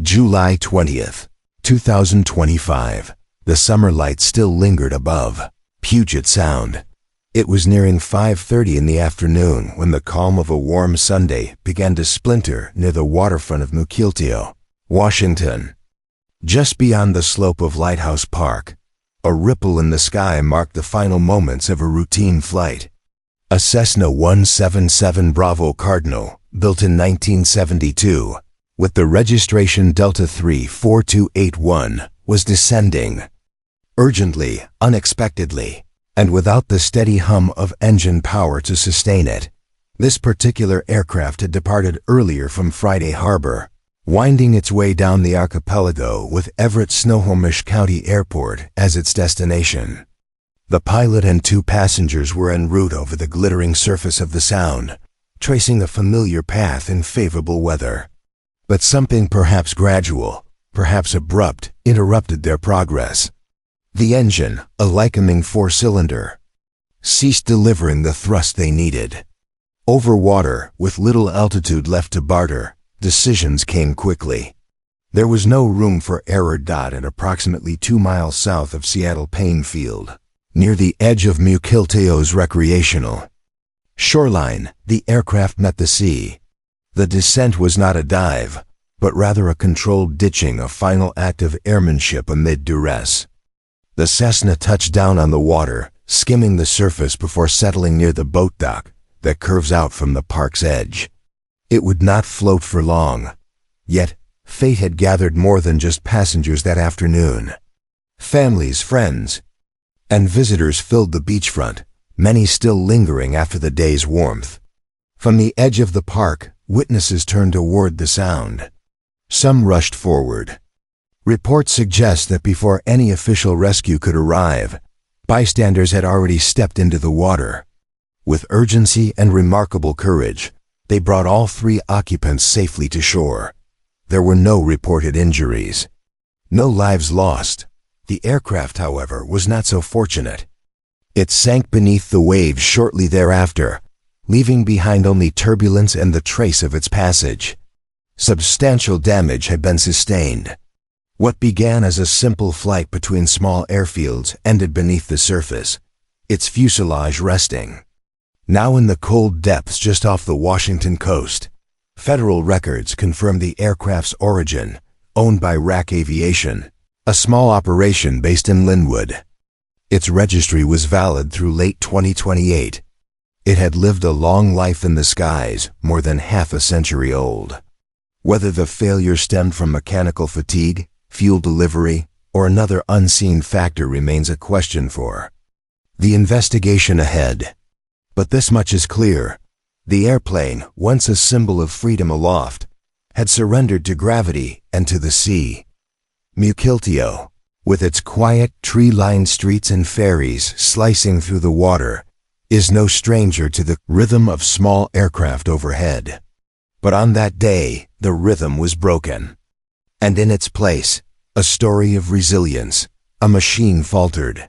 July 20th, 2025. The summer light still lingered above Puget Sound. It was nearing 5:30 in the afternoon when the calm of a warm Sunday began to splinter near the waterfront of Mukilteo, Washington. Just beyond the slope of Lighthouse Park, a ripple in the sky marked the final moments of a routine flight. A Cessna 177 Bravo Cardinal, built in 1972, with the registration N34281, was descending. Urgently, unexpectedly, and without the steady hum of engine power to sustain it. This particular aircraft had departed earlier from Friday Harbor, winding its way down the archipelago with Everett Snohomish County Airport as its destination. The pilot and two passengers were en route over the glittering surface of the Sound, tracing a familiar path in favorable weather. But something perhaps gradual, perhaps abrupt, interrupted their progress. The engine, a Lycoming four-cylinder, ceased delivering the thrust they needed. Over water, with little altitude left to barter, decisions came quickly. There was no room for error. At approximately 2 miles south of Seattle Payne Field, near the edge of Mukilteo's recreational shoreline, the aircraft met the sea. The descent was not a dive, but rather a controlled ditching, a final act of airmanship amid duress. The Cessna touched down on the water, skimming the surface before settling near the boat dock that curves out from the park's edge. It would not float for long. Yet, fate had gathered more than just passengers that afternoon. Families, friends, and visitors filled the beachfront, many still lingering after the day's warmth. From the edge of the park, witnesses turned toward the Sound. Some rushed forward. Reports suggest that before any official rescue could arrive, bystanders had already stepped into the water. With urgency and remarkable courage, they brought all 3 occupants safely to shore. There were no reported injuries, no lives lost. The aircraft, however, was not so fortunate. It sank beneath the waves shortly thereafter, leaving behind only turbulence and the trace of its passage. Substantial damage had been sustained. What began as a simple flight between small airfields ended beneath the surface, its fuselage resting. Now in the cold depths just off the Washington coast, federal records confirm the aircraft's origin, owned by RAC Aviation, a small operation based in Linwood. Its registry was valid through late 2028. It had lived a long life in the skies, more than half a century old. Whether the failure stemmed from mechanical fatigue, fuel delivery, or another unseen factor remains a question for the investigation ahead. But this much is clear. The airplane, once a symbol of freedom aloft, had surrendered to gravity and to the sea. Mukilteo, with its quiet, tree-lined streets and ferries slicing through the water, is no stranger to the rhythm of small aircraft overhead. But on that day, the rhythm was broken. And in its place, a story of resilience. A machine faltered.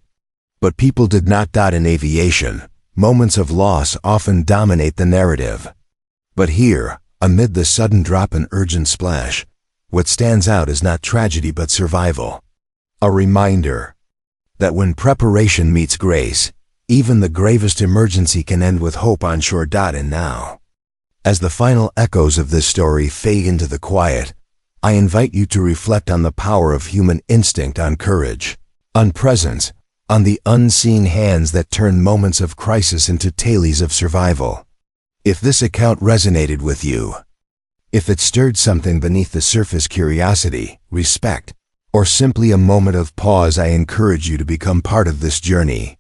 But people did not die in aviation. Moments of loss often dominate the narrative. But here, amid the sudden drop and urgent splash, what stands out is not tragedy but survival. A reminder that when preparation meets grace, even the gravest emergency can end with hope on shore. And now, as the final echoes of this story fade into the quiet, I invite you to reflect on the power of human instinct, on courage, on presence, on the unseen hands that turn moments of crisis into tales of survival. If this account resonated with you, if it stirred something beneath the surface, curiosity, respect, or simply a moment of pause, I encourage you to become part of this journey.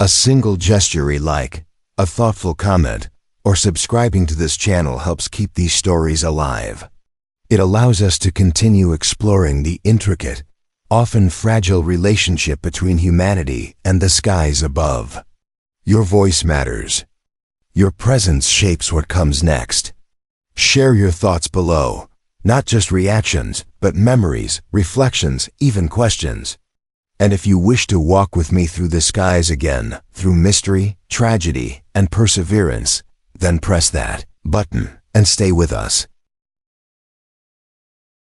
A single gesture, a like, a thoughtful comment, or subscribing to this channel helps keep these stories alive. It allows us to continue exploring the intricate, often fragile relationship between humanity and the skies above. Your voice matters. Your presence shapes what comes next. Share your thoughts below, not just reactions, but memories, reflections, even questions. And if you wish to walk with me through the skies again, through mystery, tragedy, and perseverance, then press that button and stay with us.